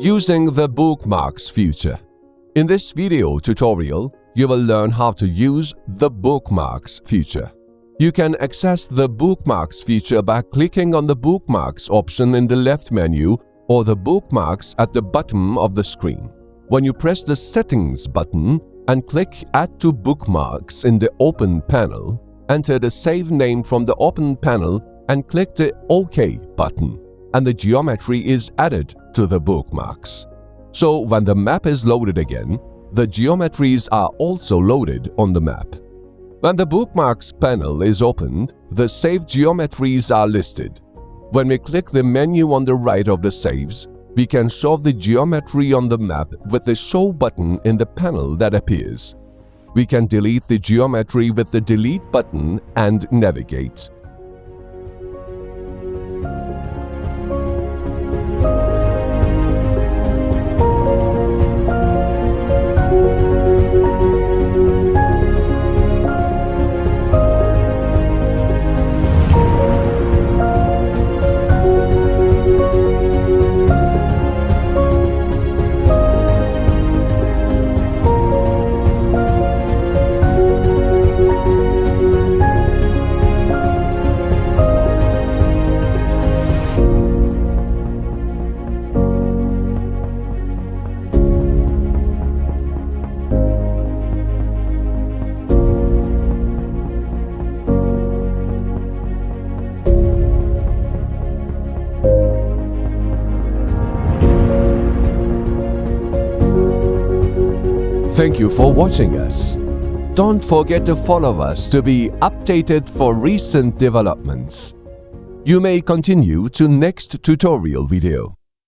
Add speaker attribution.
Speaker 1: Using the Bookmarks feature. In this video tutorial, you will learn how to use the Bookmarks feature. You can access the Bookmarks feature by clicking on the Bookmarks option in the left menu or the Bookmarks at the bottom of the screen. When you press the Settings button and click Add to Bookmarks in the Open panel, enter the save name from the Open panel and click the OK button, and the geometry is added to the bookmarks. So when the map is loaded again, the geometries are also loaded on the map. When the Bookmarks panel is opened, the saved geometries are listed. When we click the menu on the right of the saves, we can show the geometry on the map with the Show button in the panel that appears. We can delete the geometry with the Delete button and navigate. Thank you for watching us. Don't forget to follow us to be updated for recent developments. You may continue to next tutorial video.